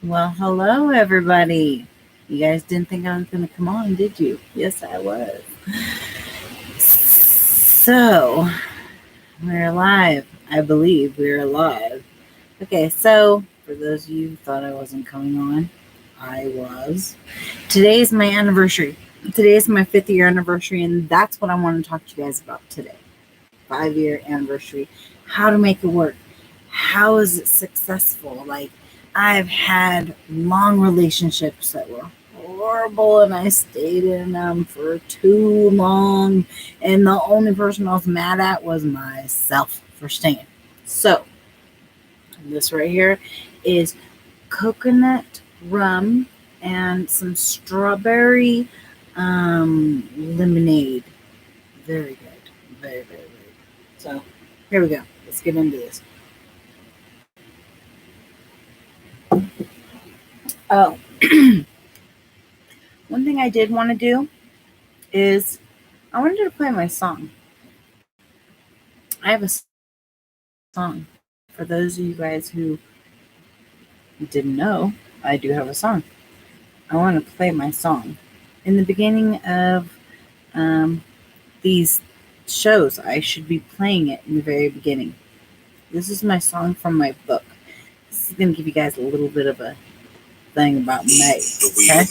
Well, hello, everybody. You guys didn't think I was going to come on, did you? Yes, I was. So, we're live. I believe we're live. Okay, so for those of you who thought I wasn't coming on, I was. Today is my anniversary. Today is my 5th year anniversary, and that's what I want to talk to you guys about today. 5-year anniversary. How to make it work. How is it successful? Like, I've had long relationships that were horrible and I stayed in them for too long. And the only person I was mad at was myself for staying. So, this right here is coconut rum and some strawberry lemonade. Very good. Very, very, very good. So, here we go. Let's get into this. Oh, one thing I did want to do is I wanted to play my song. I have a song. For those of you guys who didn't know, I do have a song. I want to play my song. In the beginning of these shows, I should be playing it in the very beginning. This is my song from my book. This is going to give you guys a little bit of a thing about May. Okay?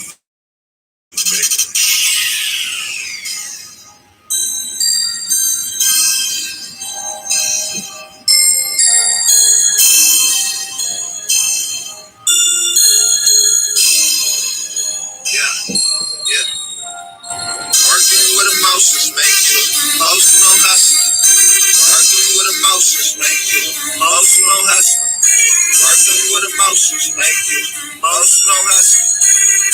Working with emotions make you emotional hustler. Working with emotions make you emotional hustler. Working with emotions make you emotional hustler.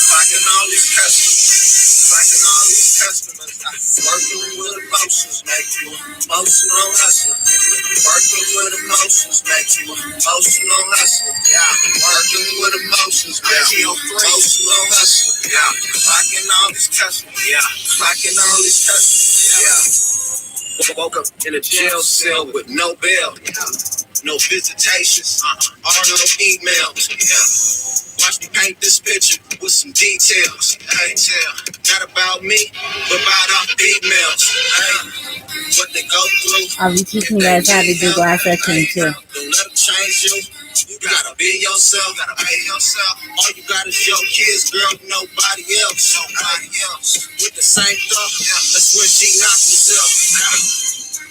Clocking all these customers. Clocking all these customers. Working with emotions make you emotional hustler. Working with emotions make you emotional hustler. Yeah. Working with emotions make you emotional hustler. Yeah. Clocking all these customers. Yeah. Clocking all these customers. Yeah. Woke up in a jail cell with no bail. No visitations. Or no emails. Yeah. Watch me paint this picture with some details. Hey, not about me, but about our females. Hey, what they go through. I'll be teaching you guys how to do glass etching too. Don't let them change you. You gotta be yourself. All you got is your kids, girl, nobody else. With the same thought, that's when she knocked herself.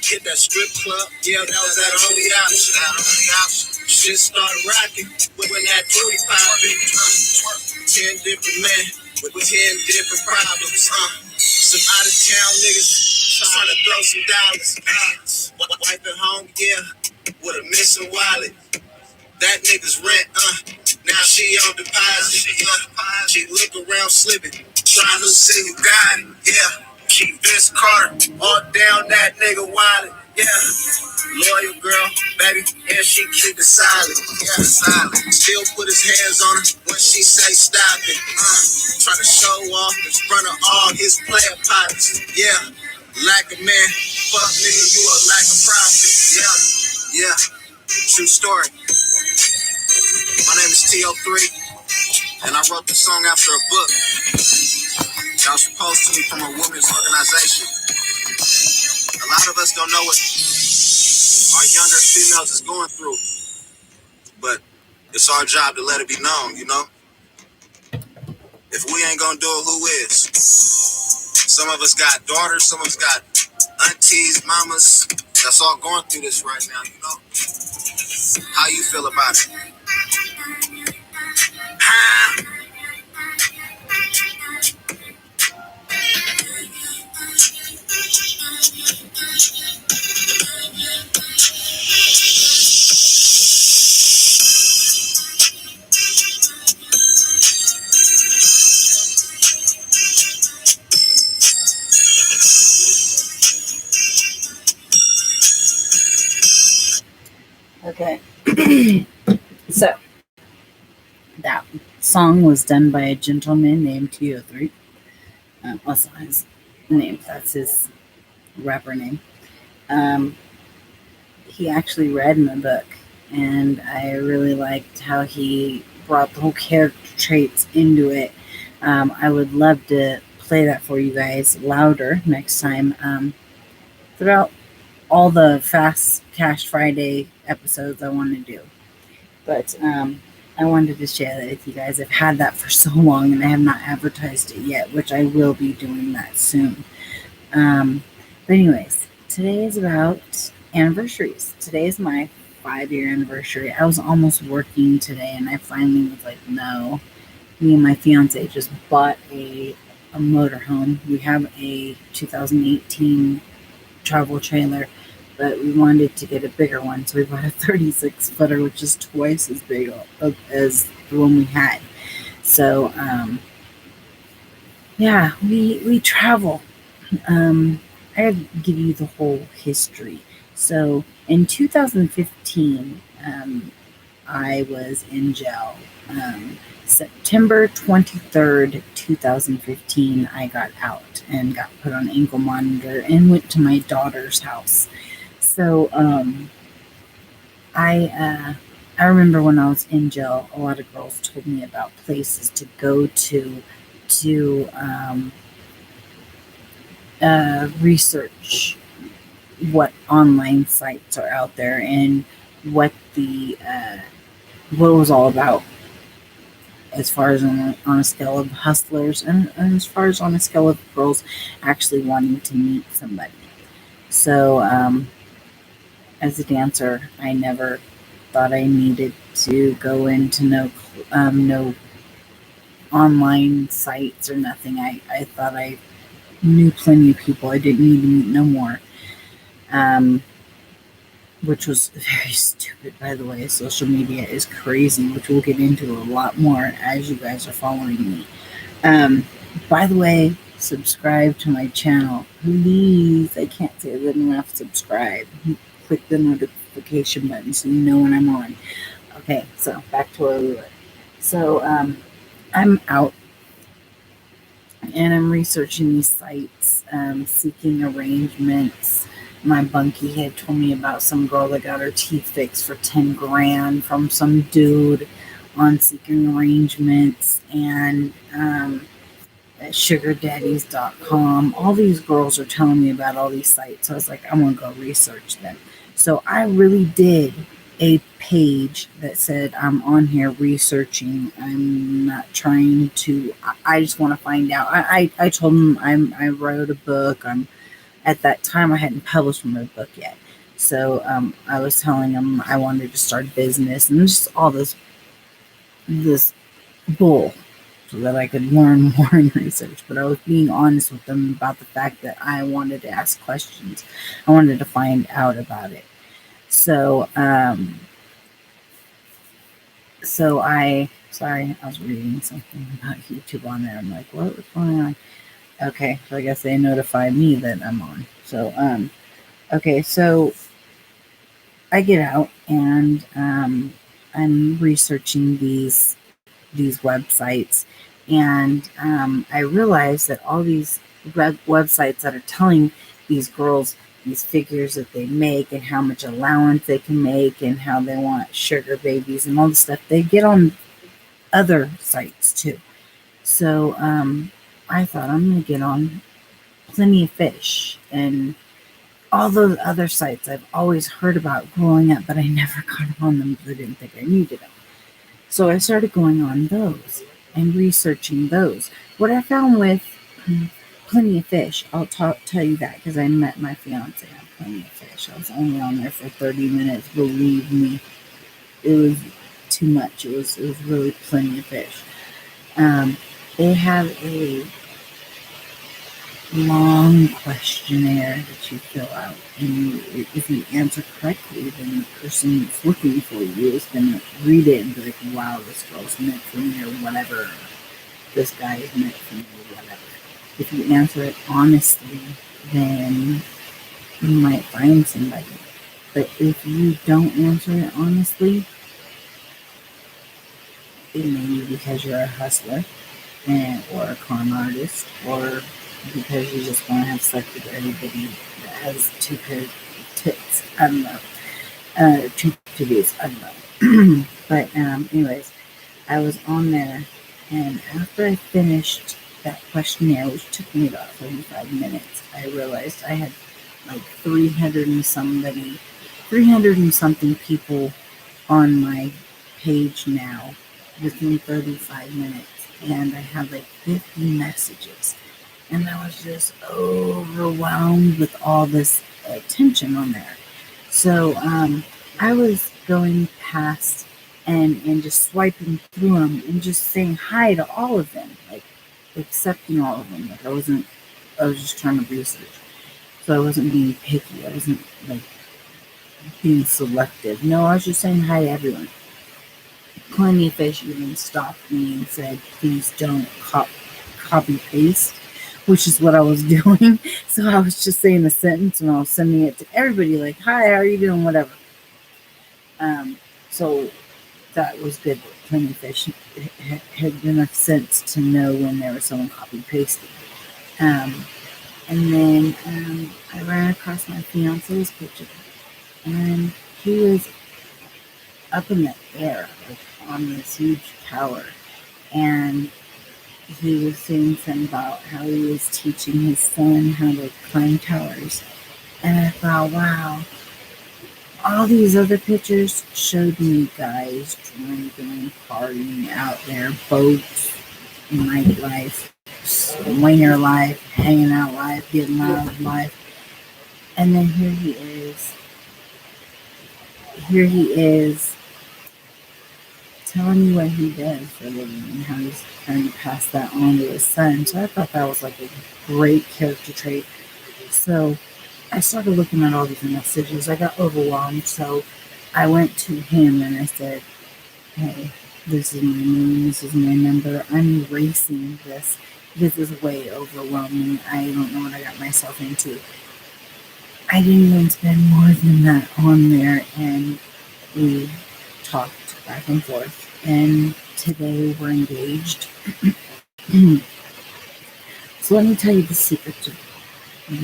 Hit that strip club, yeah, that was that only option. Shit started rocking when that booty popping. 10 different men with 10 different problems. Some out of town niggas trying to throw some dollars. Wife at home, yeah, with a missing wallet. That nigga's rent, now she on deposit. She look around slipping, trying to see you got it. Yeah, she Vince Carter, all down that nigga wallet. Yeah, loyal girl, baby, and she keep it silent. Yeah, silent. Still put his hands on her when she say stop it. Trying to show off in front of all his player partners. Yeah, like a man, fuck nigga, you a like a prophet. Yeah, true story. My name is T03, and I wrote the song after a book that was proposed to me from a women's organization. A lot of us don't know what our younger females is going through, but it's our job to let it be known, you know? If we ain't gonna do it, who is? Some of us got daughters, some of us got aunties, mamas, that's all going through this right now, you know? How you feel about it? Okay. So, that song was done by a gentleman named T03. Also, his name, that's his rapper name. Um, he actually read my book, and I really liked how he brought the whole character traits into it. I would love to play that for you guys louder next time. Throughout all the Fast Cash Friday episodes I want to do. But I wanted to share that with you guys. I've had that for so long and I have not advertised it yet, which I will be doing that soon. But anyways, today is about anniversaries. Today is my 5-year anniversary. I was almost working today and I finally was like, no. Me and my fiance just bought a motorhome. We have a 2018 travel trailer, but we wanted to get a bigger one, so we bought a 36 footer, which is twice as big as the one we had. So yeah, we travel. I gotta give you the whole history. So in 2015, I was in jail. September 23rd, 2015, I got out and got put on ankle monitor and went to my daughter's house. So I remember when I was in jail, a lot of girls told me about places to go to research what online sites are out there and what what it was all about, as far as on a scale of hustlers and as far as on a scale of girls actually wanting to meet somebody. So as a dancer, I never thought I needed to go into no online sites or nothing. I thought I knew plenty of people. I didn't need to meet no more. Which was very stupid, by the way. Social media is crazy, which we'll get into a lot more as you guys are following me. By the way, subscribe to my channel. Please, I can't say good enough. Subscribe. Click the notification button so you know when I'm on. Okay, so back to where we were. So I'm out and I'm researching these sites, seeking arrangements. My bunkie had told me about some girl that got her teeth fixed for 10 grand from some dude on Seeking Arrangements and sugardaddies.com. All these girls are telling me about all these sites. So I was like, I'm going to go research them. So I really did a page that said I'm on here researching. I'm not trying to, I just want to find out. I told them I wrote a book. At that time, I hadn't published my book yet. So I was telling them I wanted to start a business and just all this bull so that I could learn more and research. But I was being honest with them about the fact that I wanted to ask questions. I wanted to find out about it. So I was reading something about YouTube on there. I'm like, what was going on? Okay, so I guess they notify me that I'm on. So, okay, so I get out and I'm researching these websites, and I realize that all these websites that are telling these girls these figures that they make and how much allowance they can make and how they want sugar babies and all the stuff, they get on other sites too. So, I thought I'm going to get on Plenty of Fish and all those other sites I've always heard about growing up, but I never got on them because I didn't think I needed them. So I started going on those and researching those. What I found with Plenty of Fish, I'll tell you that because I met my fiance on Plenty of Fish. I was only on there for 30 minutes. Believe me, it was too much. It was really Plenty of Fish. They have a long questionnaire that you fill out, and if you answer correctly, then the person that's looking for you is going to read it and be like, wow, this girl's meant for me, or whatever, this guy is meant for me, or whatever. If you answer it honestly, then you might find somebody. But if you don't answer it honestly, it may be because you're a hustler or a con artist, or because you just want to have sex with everybody that has two pairs of tits. I don't know. Two titties. I don't know. But anyways, I was on there, and after I finished that questionnaire, which took me about 45 minutes, I realized I had like 300 and something people on my page now within 35 minutes. And I had like 50 messages. And I was just overwhelmed with all this attention on there. So I was going past and just swiping through them and just saying hi to all of them, like accepting all of them. Like I was just trying to research. So I wasn't being picky. I wasn't like being selective. No, I was just saying hi to everyone. Plenty of Fish even stopped me and said, please don't copy paste, which is what I was doing. So I was just saying a sentence and I was sending it to everybody like, hi, how are you doing? Whatever. So that was good. Plenty of Fish had enough sense to know when there was someone copy pasting. And then I ran across my fiance's picture, and he was up in the air, like on this huge tower, and he was saying something about how he was teaching his son how to climb towers. And I thought, wow, all these other pictures showed me guys drinking, partying out there, boats, nightlife, swinger life, hanging out life, getting loud life. And then here he is telling me what he does for a living and how he's trying to pass that on to his son. So I thought that was like a great character trait. So I started looking at all these messages. I got overwhelmed. So I went to him and I said, hey, this is my name, this is my number. I'm erasing this. This is way overwhelming. I don't know what I got myself into. I didn't even spend more than that on there, and we talked back and forth. And today we're engaged. So let me tell you the secret to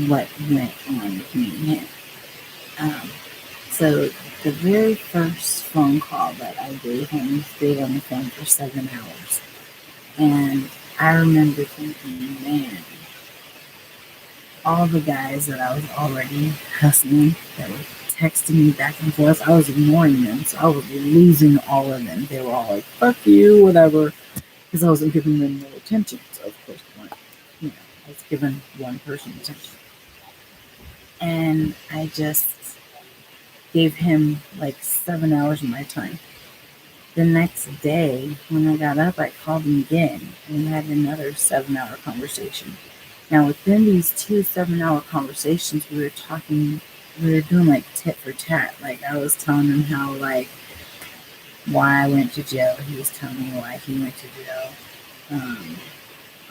what went on with me and him. So the very first phone call that I gave him, we stayed on the phone for 7 hours. And I remember thinking, man, all the guys that I was already hustling, that were texting me back and forth, I was ignoring them. So I was losing all of them. They were all like, fuck you, whatever, because I wasn't giving them no attention. So of course, I was giving one person attention. And I just gave him like 7 hours of my time. The next day, when I got up, I called him again and we had another 7-hour conversation. Now, within these 2 7-hour conversations, we were doing like tit for tat. Like I was telling him how, like, why I went to jail. He was telling me why he went to jail.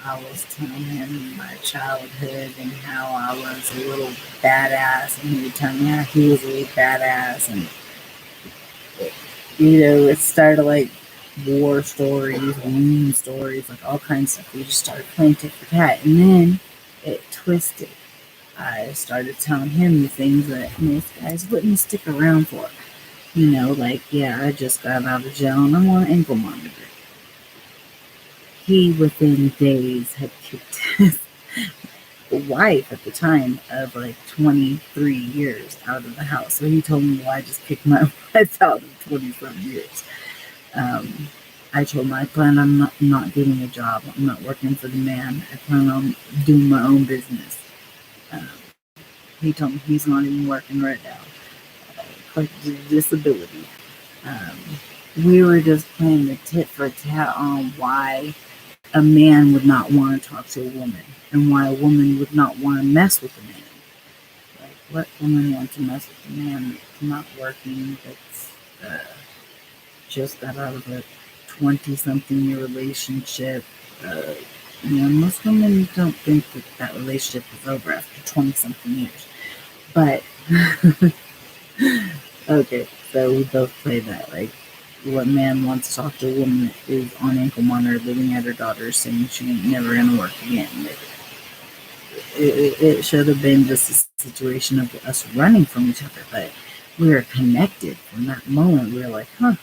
I was telling him my childhood and how I was a little badass, and he would tell me how he was a little badass, and it started like war stories, wound stories, like all kinds of stuff. We just started playing tit for tat, and then it twisted. I started telling him the things that most guys wouldn't stick around for. Like, yeah, I just got out of jail and I'm on an ankle monitor. He, within days, had kicked his wife at the time of like 23 years out of the house. So he told me, well, I just kicked my wife out of 20-some years. I told him I plan on not getting a job. I'm not working for the man. I plan on doing my own business. He told me he's not even working right now. Collective disability. We were just playing the tit for tat on why a man would not want to talk to a woman and why a woman would not want to mess with a man. Like, what woman wants to mess with a man that's not working, that's just got out of a 20-something year relationship? Most women don't think that relationship is over after 20-something years. But, okay, so we both play that, like, what man wants to talk to a woman is on ankle monitor, living at her daughter's, saying she ain't never gonna work again. It should have been just a situation of us running from each other, but we were connected from that moment. We were like, huh,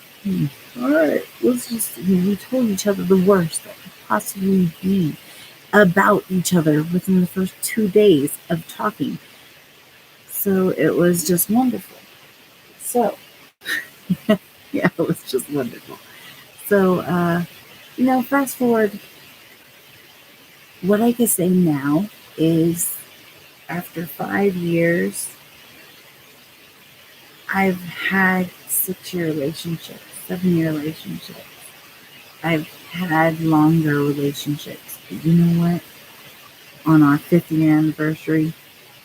all right, let's just, we told each other the worst that could possibly be about each other within the first 2 days of talking. So it was just wonderful. So, yeah, it was just wonderful. So, fast forward, what I can say now is after 5 years, I've had 6-year relationships, 7-year relationships. I've had longer relationships. But you know what? On our 50th anniversary,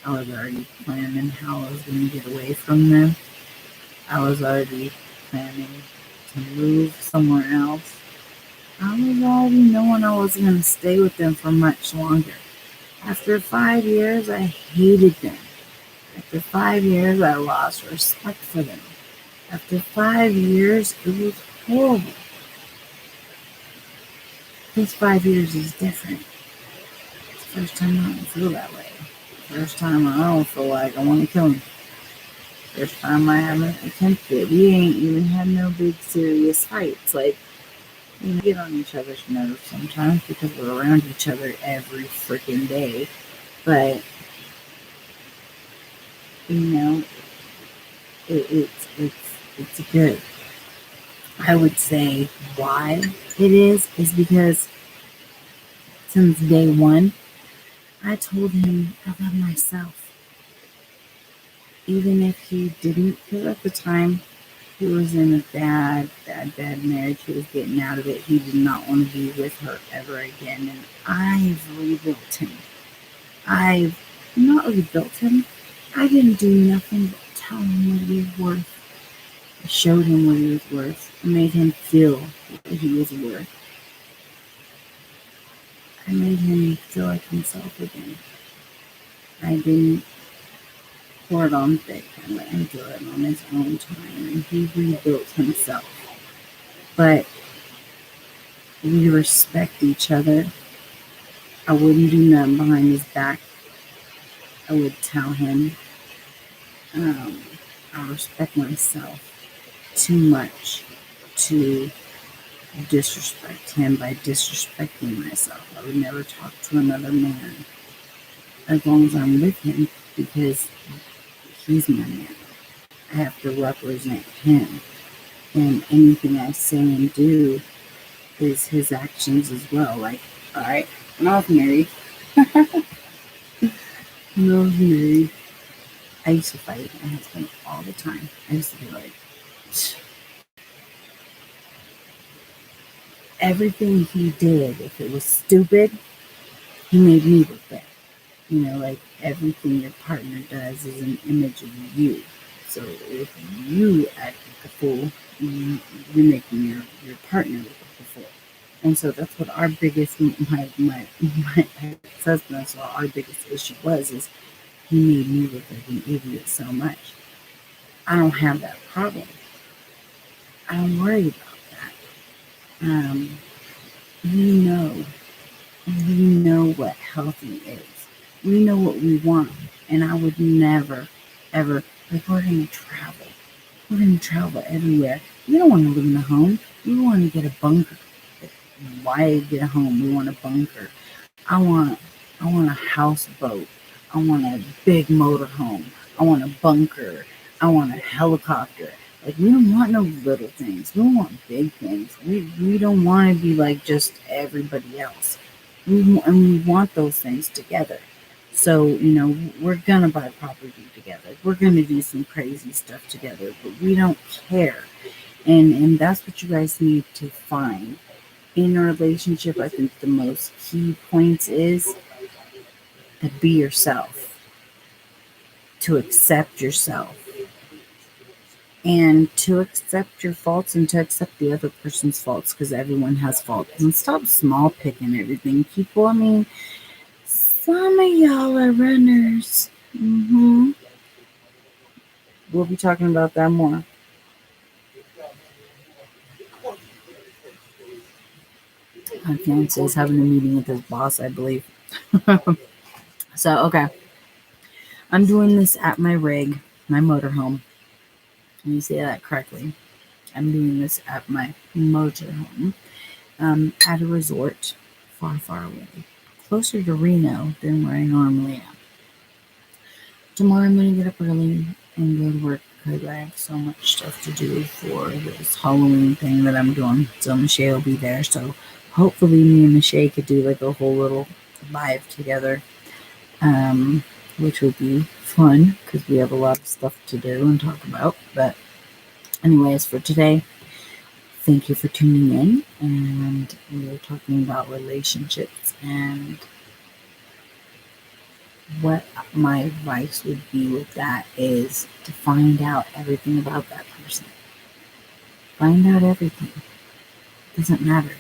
I was already planning how I was going to get away from them. I was already planning to move somewhere else. I was already knowing I wasn't going to stay with them for much longer. After 5 years, I hated them. After 5 years, I lost respect for them. After 5 years, it was horrible. This 5 years is different. It's the first time I don't feel that way. First time I don't feel like I want to kill him. First time I haven't attempted. We ain't even had no big serious fights. Like, get on each other's nerves sometimes because we're around each other every freaking day. But, it's good. I would say why it is because since day one, I told him I love myself. Even if he didn't, because at the time he was in a bad marriage. He was getting out of it. He did not want to be with her ever again. And I've rebuilt him. I've not rebuilt him. I didn't do nothing but tell him what he was worth. I showed him what he was worth. I made him feel what he was worth. I made him feel like himself again. I didn't pour it on thick. I let him do it on his own time, and he rebuilt himself. But we respect each other. I wouldn't do nothing behind his back. I would tell him I respect myself too much to disrespect him by disrespecting myself. I would never talk to another man as long as I'm with him because he's my man. I have to represent him. And anything I say and do is his actions as well. Like, all right, when I was married, I used to fight my husband all the time. I used to be like, everything he did, if it was stupid, he made me look bad. Like everything your partner does is an image of you. So if you act like a fool, you're making your partner look like a fool. And so that's what our biggest, my ex-husband, that's what our biggest issue is he made me look like an idiot so much. I don't have that problem. I don't worry about that. We know what healthy is. We know what we want. And I would never, ever, like, we're going to travel. We're going to travel everywhere. We don't want to live in a home. We want to get a bunker. Why get a home? We want a bunker. I want a houseboat. I want a big motorhome. I want a bunker. I want a helicopter. Like, we don't want no little things. We want big things. We don't want to be like just everybody else. We want those things together. So, we're going to buy property together. We're going to do some crazy stuff together, but we don't care. And that's what you guys need to find. In a relationship, I think the most key points is to be yourself, to accept yourself, and to accept your faults and to accept the other person's faults because everyone has faults. And stop small picking everything, people. I mean, some of y'all are runners. We'll be talking about that more. My fiance is having a meeting with his boss, I believe. So, okay. I'm doing this at my rig, my motorhome. Let me say that correctly. I'm doing this at my motorhome, at a resort far, far away, closer to Reno than where I normally am. Tomorrow I'm going to get up early and go to work because I have so much stuff to do for this Halloween thing that I'm doing. So Michelle will be there. So hopefully me and Michelle could do like a whole little live together, which would be fun because we have a lot of stuff to do and talk about. But anyways, for today, thank you for tuning in. And we were talking about relationships and what my advice would be with that is to find out everything about that person. Find out everything. Doesn't matter.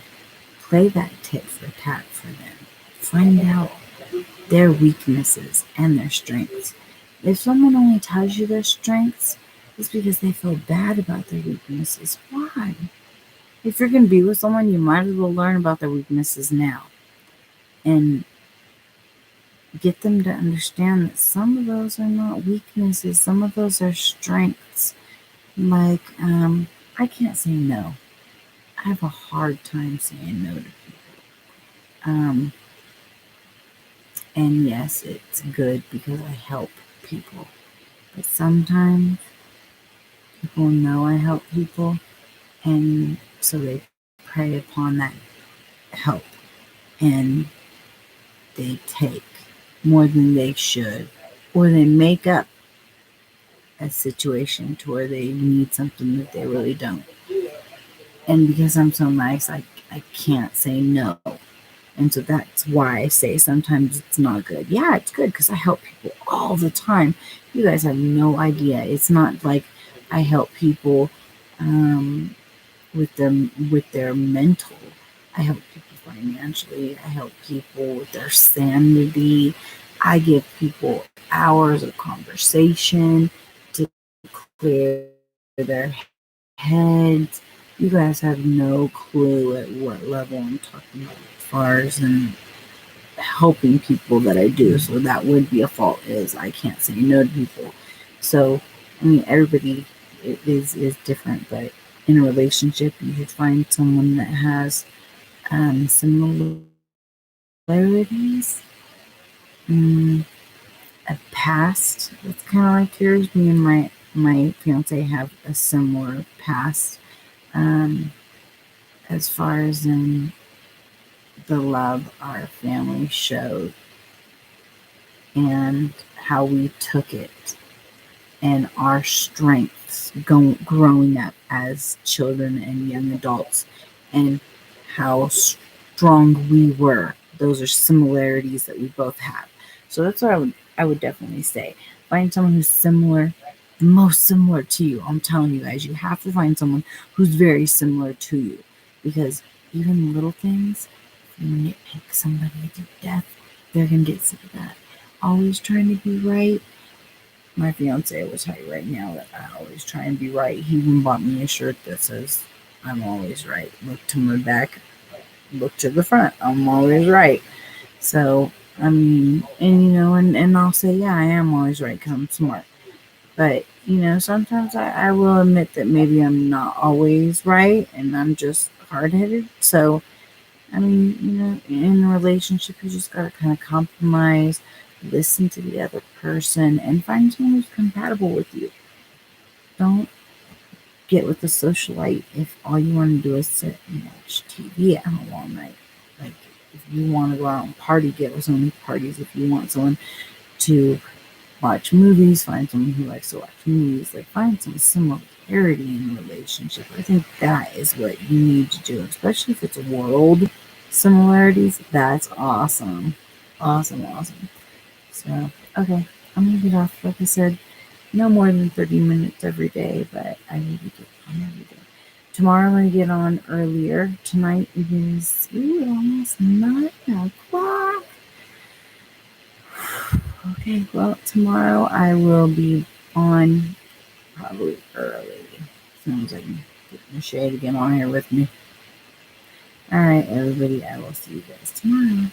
Play that tit for tat for them. Find out their weaknesses and their strengths. If someone only tells you their strengths, it's because they feel bad about their weaknesses. Why? If you're going to be with someone, you might as well learn about their weaknesses now. And get them to understand that some of those are not weaknesses. Some of those are strengths. Like, I can't say no. I have a hard time saying no to people. And yes, it's good because I help people. But sometimes people know I help people, and so they prey upon that help. And they take more than they should, or they make up a situation to where they need something that they really don't. And because I'm so nice, I can't say no. And so that's why I say sometimes it's not good. Yeah, it's good because I help people all the time. You guys have no idea. It's not like I help people with their mental. I help people financially. I help people with their sanity. I give people hours of conversation to clear their heads. You guys have no clue at what level I'm talking about as far as in helping people that I do. So that would be a fault, is I can't say no to people. So I mean, everybody is different, but in a relationship, you should find someone that has similarities, a past that's kind of like yours. Me and my fiance have a similar past, as far as in the love our family showed and how we took it, and our strengths growing up as children and young adults, and how strong we were. Those are similarities that we both have. So that's what I would definitely say. Find someone who's similar, the most similar to you. I'm telling you guys, you have to find someone who's very similar to you, because even little things, if you nitpick somebody to death, they're gonna get sick of that. Always trying to be right. My fiance will tell you right now that I always try and be right. He even bought me a shirt that says, "I'm always right. Look to my back, look to the front. I'm always right." So, I mean, and I'll say, yeah, I am always right because I'm smart. But, sometimes I will admit that maybe I'm not always right and I'm just hard-headed. So, I mean, in a relationship, you just got to kind of compromise, listen to the other person, and find someone who's compatible with you. Don't get with a socialite if all you want to do is sit and watch TV at home all night. Like, if you want to go out and party, get with someone who parties. If you want someone to watch movies, find someone who likes to watch movies. Like, find some similarity in a relationship. I think that is what you need to do, especially if it's world similarities. That's awesome. Awesome. So, okay, I'm going to get off. Like I said, no more than 30 minutes every day, but I need to get on every day. Tomorrow I'm going to get on earlier. Tonight it is almost 9 o'clock. Okay, well, tomorrow I will be on probably early. Sounds like I'm getting the shade to get on here with me. All right, everybody, I will see you guys tomorrow.